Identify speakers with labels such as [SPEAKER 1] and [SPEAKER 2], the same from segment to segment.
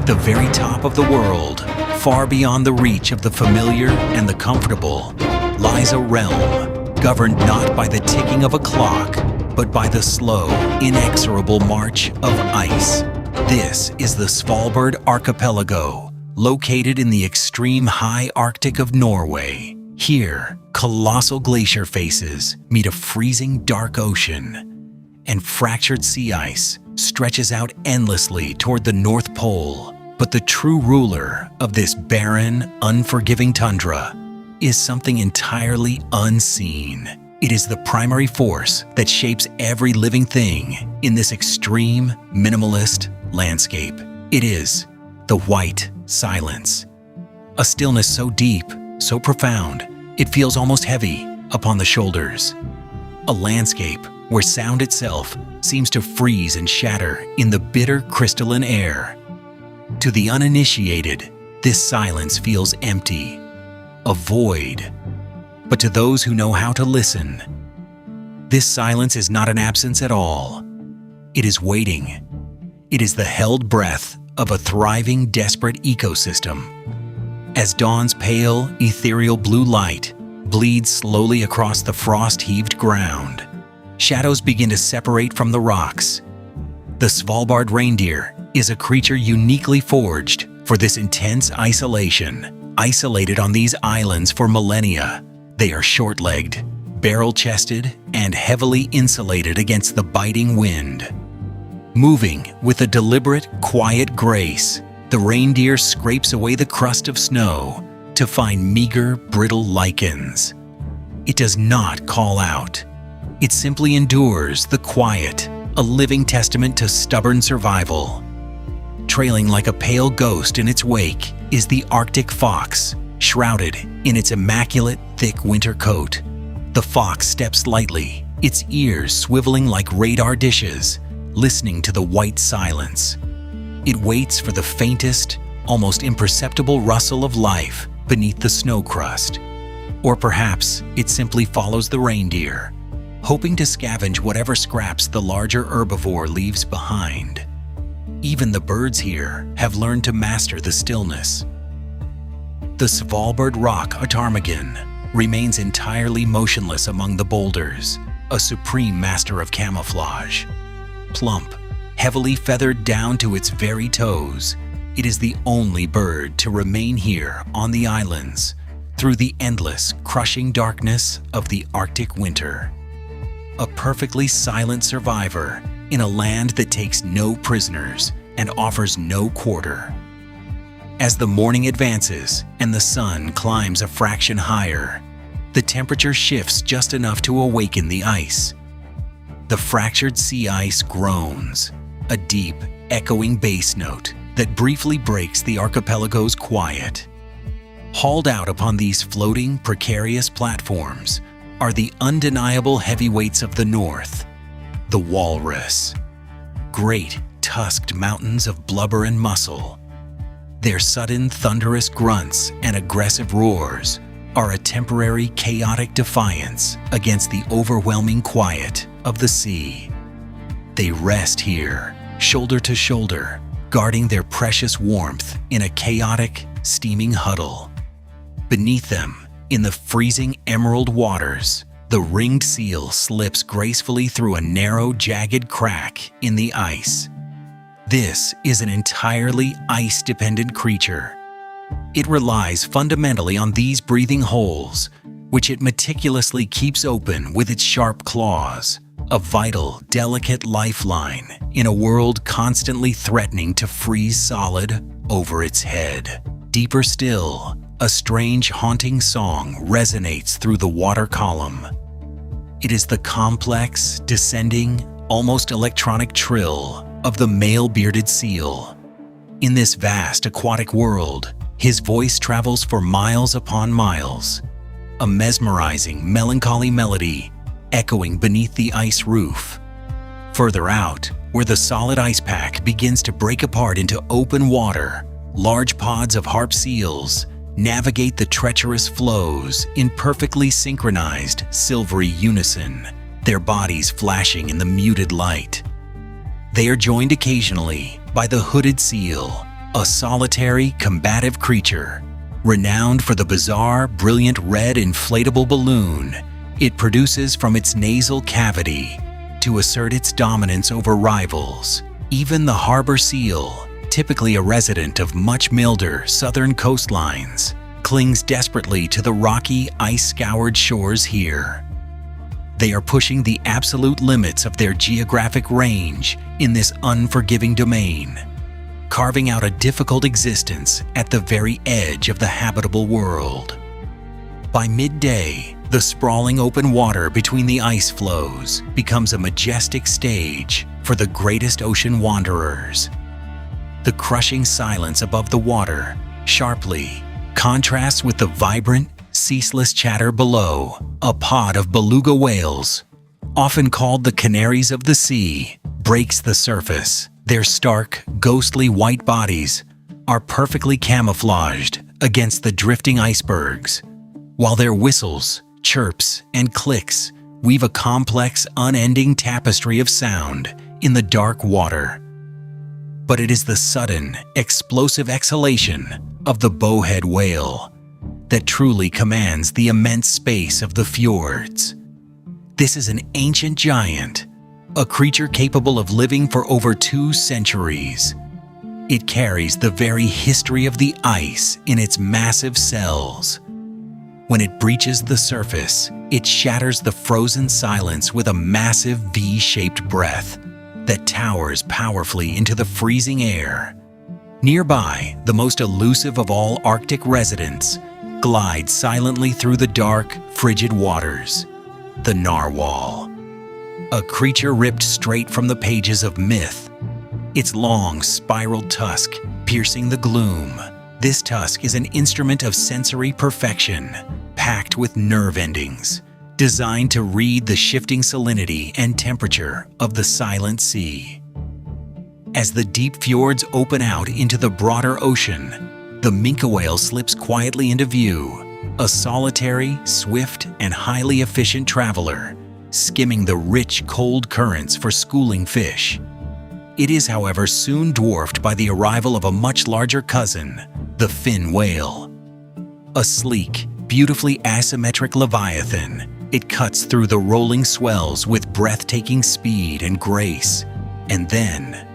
[SPEAKER 1] At the very top of the world, far beyond the reach of the familiar and the comfortable, lies a realm governed not by the ticking of a clock, but by the slow, inexorable march of ice. This is the Svalbard Archipelago, located in the extreme high Arctic of Norway. Here, colossal glacier faces meet a freezing dark ocean, and fractured sea ice stretches out endlessly toward the North Pole. But the true ruler of this barren, unforgiving tundra is something entirely unseen. It is the primary force that shapes every living thing in this extreme, minimalist landscape. It is the white silence. A stillness so deep, so profound, it feels almost heavy upon the shoulders. A landscape where sound itself seems to freeze and shatter in the bitter crystalline air. To the uninitiated, this silence feels empty, a void. But to those who know how to listen, this silence is not an absence at all. It is waiting. It is the held breath of a thriving, desperate ecosystem. As dawn's pale, ethereal blue light bleeds slowly across the frost-heaved ground, shadows begin to separate from the rocks. The Svalbard reindeer is a creature uniquely forged for this intense isolation. Isolated on these islands for millennia, they are short-legged, barrel-chested, and heavily insulated against the biting wind. Moving with a deliberate, quiet grace, the reindeer scrapes away the crust of snow to find meager, brittle lichens. It does not call out. It simply endures the quiet, a living testament to stubborn survival. Trailing like a pale ghost in its wake is the Arctic fox, shrouded in its immaculate, thick winter coat. The fox steps lightly, its ears swiveling like radar dishes, listening to the white silence. It waits for the faintest, almost imperceptible rustle of life beneath the snow crust. Or perhaps it simply follows the reindeer, hoping to scavenge whatever scraps the larger herbivore leaves behind. Even the birds here have learned to master the stillness. The Svalbard rock ptarmigan remains entirely motionless among the boulders, a supreme master of camouflage. Plump, heavily feathered down to its very toes, it is the only bird to remain here on the islands through the endless, crushing darkness of the Arctic winter. A perfectly silent survivor in a land that takes no prisoners and offers no quarter. As the morning advances and the sun climbs a fraction higher, the temperature shifts just enough to awaken the ice. The fractured sea ice groans, a deep, echoing bass note that briefly breaks the archipelago's quiet. Hauled out upon these floating, precarious platforms are the undeniable heavyweights of the north, the walrus. Great, tusked mountains of blubber and muscle. Their sudden, thunderous grunts and aggressive roars are a temporary, chaotic defiance against the overwhelming quiet of the sea. They rest here, shoulder to shoulder, guarding their precious warmth in a chaotic, steaming huddle. Beneath them, in the freezing emerald waters, the ringed seal slips gracefully through a narrow, jagged crack in the ice. This is an entirely ice-dependent creature. It relies fundamentally on these breathing holes, which it meticulously keeps open with its sharp claws, a vital, delicate lifeline in a world constantly threatening to freeze solid over its head. Deeper still, a strange, haunting song resonates through the water column. It is the complex, descending, almost electronic trill of the male bearded seal. In this vast aquatic world, his voice travels for miles upon miles, a mesmerizing, melancholy melody echoing beneath the ice roof. Further out, where the solid ice pack begins to break apart into open water, large pods of harp seals navigate the treacherous floes in perfectly synchronized, silvery unison, their bodies flashing in the muted light. They are joined occasionally by the hooded seal, a solitary, combative creature. Renowned for the bizarre, brilliant red inflatable balloon it produces from its nasal cavity to assert its dominance over rivals. Even the harbor seal, typically a resident of much milder southern coastlines, clings desperately to the rocky, ice-scoured shores here. They are pushing the absolute limits of their geographic range in this unforgiving domain, carving out a difficult existence at the very edge of the habitable world. By midday, the sprawling open water between the ice floes becomes a majestic stage for the greatest ocean wanderers. The crushing silence above the water sharply contrasts with the vibrant, ceaseless chatter below. A pod of beluga whales, often called the canaries of the sea, breaks the surface. Their stark, ghostly white bodies are perfectly camouflaged against the drifting icebergs, while their whistles, chirps, and clicks weave a complex, unending tapestry of sound in the dark water. But it is the sudden, explosive exhalation of the bowhead whale that truly commands the immense space of the fjords. This is an ancient giant, a creature capable of living for over 2 centuries. It carries the very history of the ice in its massive cells. When it breaches the surface, it shatters the frozen silence with a massive V-shaped breath that towers powerfully into the freezing air. Nearby, the most elusive of all Arctic residents glides silently through the dark, frigid waters, the narwhal. A creature ripped straight from the pages of myth, its long, spiraled tusk piercing the gloom. This tusk is an instrument of sensory perfection, packed with nerve endings, designed to read the shifting salinity and temperature of the silent sea. As the deep fjords open out into the broader ocean, the minke whale slips quietly into view, a solitary, swift, and highly efficient traveler, skimming the rich, cold currents for schooling fish. It is, however, soon dwarfed by the arrival of a much larger cousin, the fin whale. A sleek, beautifully asymmetric leviathan, it cuts through the rolling swells with breathtaking speed and grace. And then,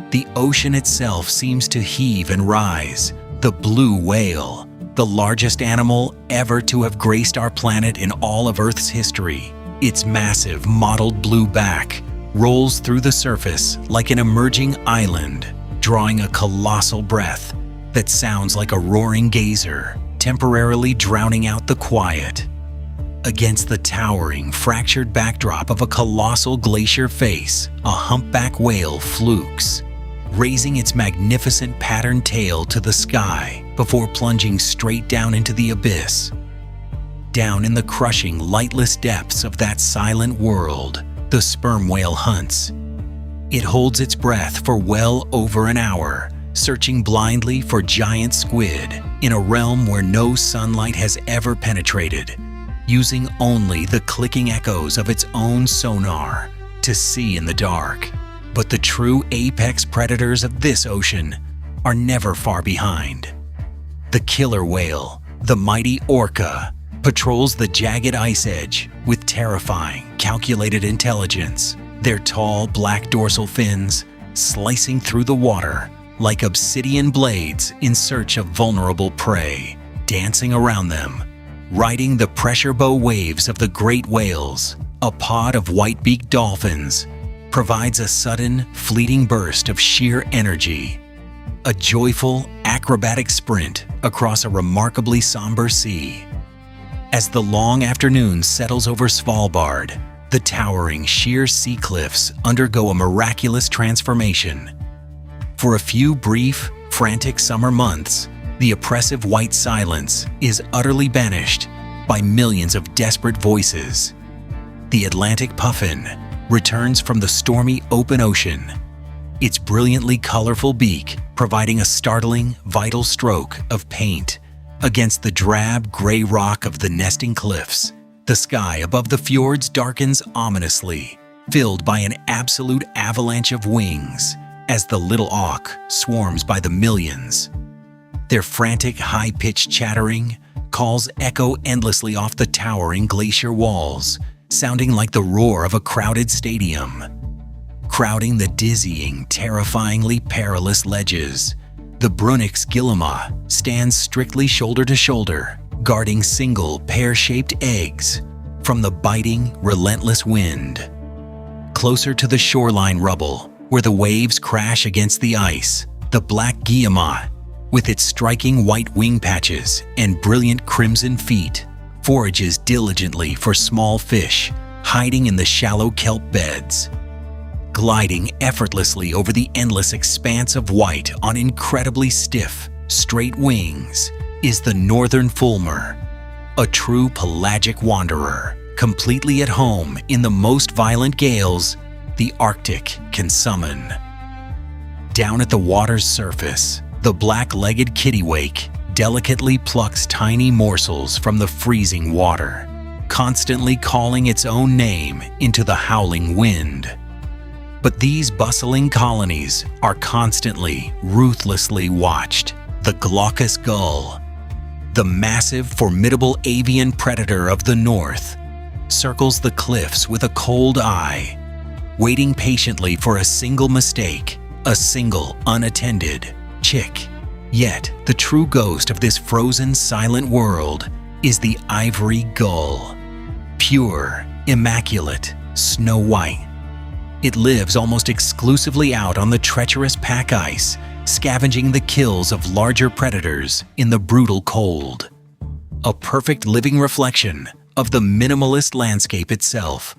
[SPEAKER 1] the ocean itself seems to heave and rise. The blue whale, the largest animal ever to have graced our planet in all of Earth's history. Its massive, mottled blue back rolls through the surface like an emerging island, drawing a colossal breath that sounds like a roaring geyser, temporarily drowning out the quiet. Against the towering, fractured backdrop of a colossal glacier face, a humpback whale flukes, raising its magnificent patterned tail to the sky before plunging straight down into the abyss. Down in the crushing, lightless depths of that silent world, the sperm whale hunts. It holds its breath for well over an hour, searching blindly for giant squid in a realm where no sunlight has ever penetrated, using only the clicking echoes of its own sonar to see in the dark. But the true apex predators of this ocean are never far behind. The killer whale, the mighty orca, patrols the jagged ice edge with terrifying, calculated intelligence, their tall black dorsal fins slicing through the water like obsidian blades in search of vulnerable prey, dancing around them, riding the pressure bow waves of the great whales. A pod of white-beaked dolphins provides a sudden, fleeting burst of sheer energy, a joyful, acrobatic sprint across a remarkably somber sea. As the long afternoon settles over Svalbard, the towering, sheer sea cliffs undergo a miraculous transformation. For a few brief, frantic summer months, the oppressive white silence is utterly banished by millions of desperate voices. The Atlantic puffin returns from the stormy open ocean, its brilliantly colorful beak providing a startling, vital stroke of paint against the drab, gray rock of the nesting cliffs. The sky above the fjords darkens ominously, filled by an absolute avalanche of wings, as the little auk swarms by the millions. Their frantic, high-pitched chattering calls echo endlessly off the towering glacier walls, sounding like the roar of a crowded stadium. Crowding the dizzying, terrifyingly perilous ledges, the Brunix guillemot stands strictly shoulder to shoulder, guarding single, pear-shaped eggs from the biting, relentless wind. Closer to the shoreline rubble, where the waves crash against the ice, the black guillemot, with its striking white wing patches and brilliant crimson feet, forages diligently for small fish hiding in the shallow kelp beds. Gliding effortlessly over the endless expanse of white on incredibly stiff, straight wings is the northern fulmar, a true pelagic wanderer, completely at home in the most violent gales the Arctic can summon. Down at the water's surface, the black-legged kittiwake delicately plucks tiny morsels from the freezing water, constantly calling its own name into the howling wind. But these bustling colonies are constantly, ruthlessly watched. The glaucous gull, the massive, formidable avian predator of the north, circles the cliffs with a cold eye, waiting patiently for a single mistake, a single unattended chick. Yet, the true ghost of this frozen, silent world is the ivory gull. Pure, immaculate, snow white. It lives almost exclusively out on the treacherous pack ice, scavenging the kills of larger predators in the brutal cold. A perfect living reflection of the minimalist landscape itself.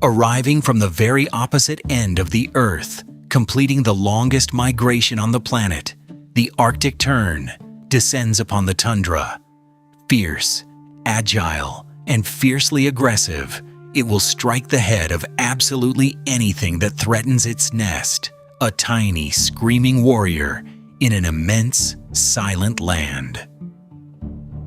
[SPEAKER 1] Arriving from the very opposite end of the Earth, completing the longest migration on the planet, the Arctic tern descends upon the tundra. Fierce, agile, and fiercely aggressive, it will strike the head of absolutely anything that threatens its nest, a tiny, screaming warrior in an immense, silent land.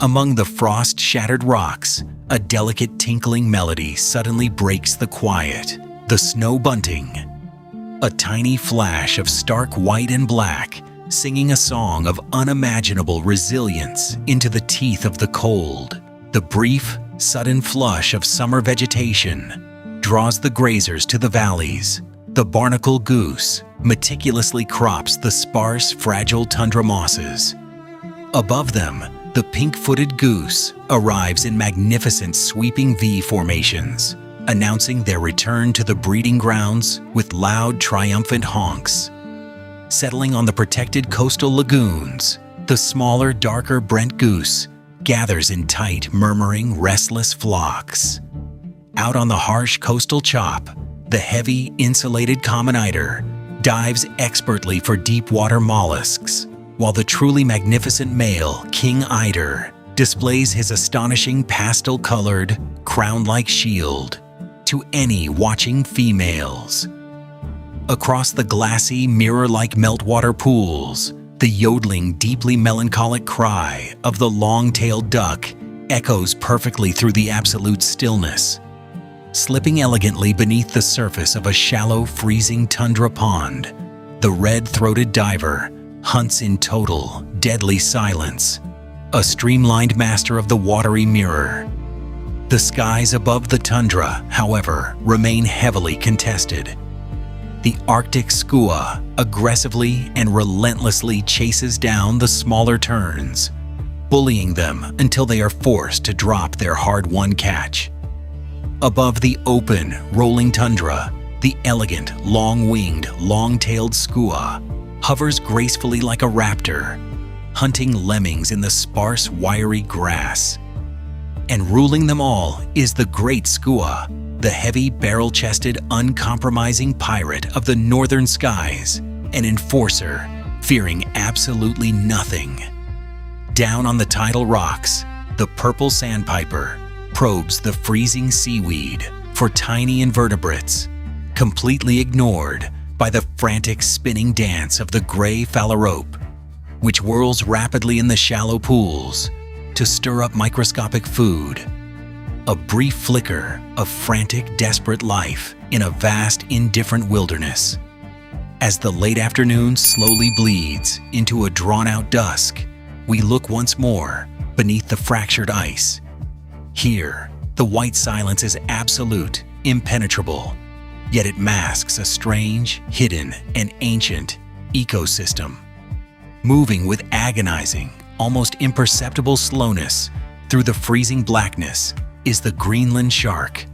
[SPEAKER 1] Among the frost-shattered rocks, a delicate tinkling melody suddenly breaks the quiet. The snow bunting, a tiny flash of stark white and black, singing a song of unimaginable resilience into the teeth of the cold. The brief, sudden flush of summer vegetation draws the grazers to the valleys. The barnacle goose meticulously crops the sparse, fragile tundra mosses. Above them, the pink-footed goose arrives in magnificent sweeping V formations, announcing their return to the breeding grounds with loud, triumphant honks. Settling on the protected coastal lagoons, the smaller, darker Brent goose gathers in tight, murmuring, restless flocks. Out on the harsh coastal chop, the heavy, insulated common eider dives expertly for deep-water mollusks, while the truly magnificent male king eider displays his astonishing pastel-colored, crown-like shield to any watching females. Across the glassy, mirror-like meltwater pools, the yodeling, deeply melancholic cry of the long-tailed duck echoes perfectly through the absolute stillness. Slipping elegantly beneath the surface of a shallow, freezing tundra pond, the red-throated diver hunts in total, deadly silence, a streamlined master of the watery mirror. The skies above the tundra, however, remain heavily contested. The Arctic skua aggressively and relentlessly chases down the smaller terns, bullying them until they are forced to drop their hard-won catch. Above the open, rolling tundra, the elegant, long-winged, long-tailed skua hovers gracefully like a raptor, hunting lemmings in the sparse, wiry grass. And ruling them all is the great skua, the heavy, barrel-chested, uncompromising pirate of the northern skies, an enforcer, fearing absolutely nothing. Down on the tidal rocks, the purple sandpiper probes the freezing seaweed for tiny invertebrates, completely ignored by the frantic spinning dance of the gray phalarope, which whirls rapidly in the shallow pools to stir up microscopic food. A brief flicker of frantic, desperate life in a vast, indifferent wilderness. As the late afternoon slowly bleeds into a drawn-out dusk, we look once more beneath the fractured ice. Here, the white silence is absolute, impenetrable, yet it masks a strange, hidden, and ancient ecosystem. Moving with agonizing, almost imperceptible slowness through the freezing blackness is the Greenland shark.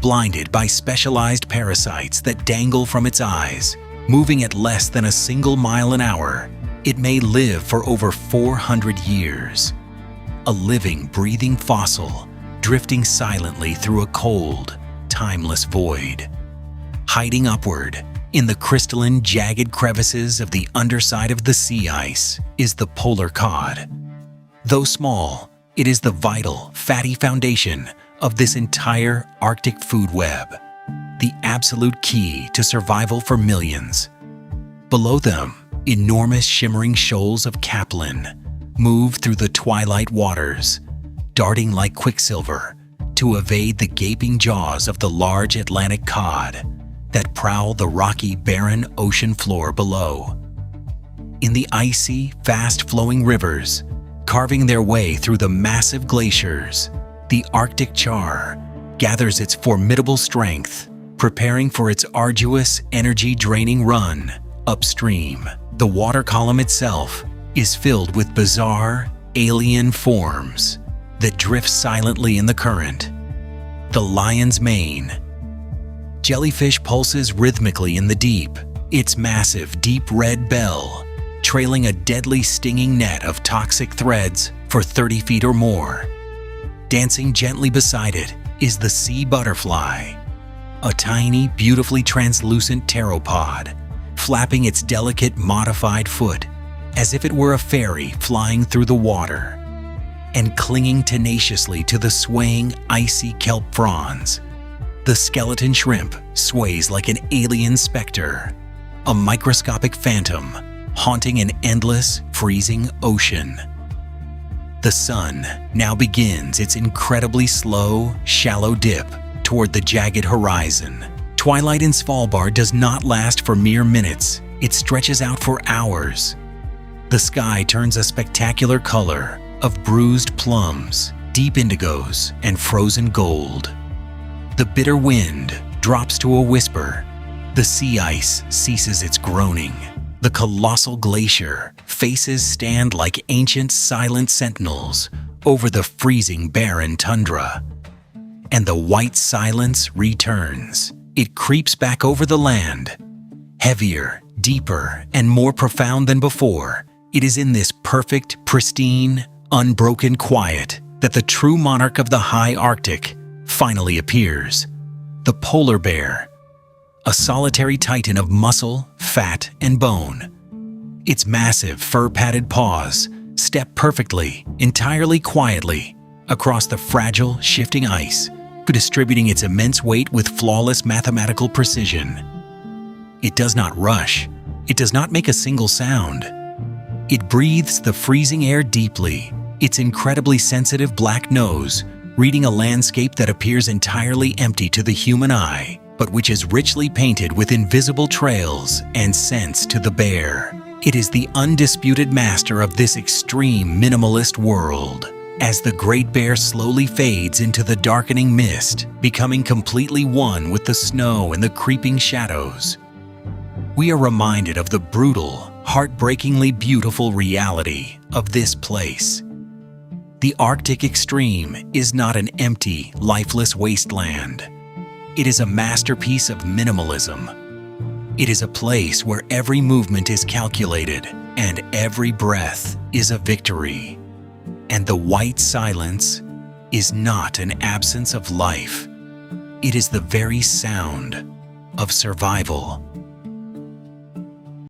[SPEAKER 1] Blinded by specialized parasites that dangle from its eyes, moving at less than a single mile an hour, it may live for over 400 years. A living, breathing fossil, drifting silently through a cold, timeless void. Hiding upward, in the crystalline, jagged crevices of the underside of the sea ice, is the polar cod. Though small, it is the vital, fatty foundation of this entire Arctic food web, the absolute key to survival for millions. Below them, enormous shimmering shoals of capelin move through the twilight waters, darting like quicksilver to evade the gaping jaws of the large Atlantic cod that prowl the rocky, barren ocean floor below. In the icy, fast-flowing rivers, carving their way through the massive glaciers, the Arctic char gathers its formidable strength, preparing for its arduous, energy-draining run upstream. The water column itself is filled with bizarre, alien forms that drift silently in the current. The lion's mane. Jellyfish pulses rhythmically in the deep, its massive, deep red bell trailing a deadly stinging net of toxic threads for 30 feet or more. Dancing gently beside it is the sea butterfly, a tiny, beautifully translucent pteropod, flapping its delicate, modified foot as if it were a fairy flying through the water, and clinging tenaciously to the swaying, icy kelp fronds. The skeleton shrimp sways like an alien specter, a microscopic phantom haunting an endless, freezing ocean. The sun now begins its incredibly slow, shallow dip toward the jagged horizon. Twilight in Svalbard does not last for mere minutes. It stretches out for hours. The sky turns a spectacular color of bruised plums, deep indigos, and frozen gold. The bitter wind drops to a whisper. The sea ice ceases its groaning. The colossal glacier faces stand like ancient silent sentinels over the freezing barren tundra. And the white silence returns. It creeps back over the land. Heavier, deeper, and more profound than before. It is in this perfect, pristine, unbroken quiet that the true monarch of the high Arctic finally appears. The polar bear, a solitary titan of muscle, fat, and bone. Its massive, fur-padded paws step perfectly, entirely quietly, across the fragile, shifting ice, distributing its immense weight with flawless mathematical precision. It does not rush. It does not make a single sound. It breathes the freezing air deeply, its incredibly sensitive black nose reading a landscape that appears entirely empty to the human eye, but which is richly painted with invisible trails and scents to the bear. It is the undisputed master of this extreme minimalist world. As the great bear slowly fades into the darkening mist, becoming completely one with the snow and the creeping shadows, we are reminded of the brutal, heartbreakingly beautiful reality of this place. The Arctic extreme is not an empty, lifeless wasteland. It is a masterpiece of minimalism. It is a place where every movement is calculated and every breath is a victory. And the white silence is not an absence of life. It is the very sound of survival.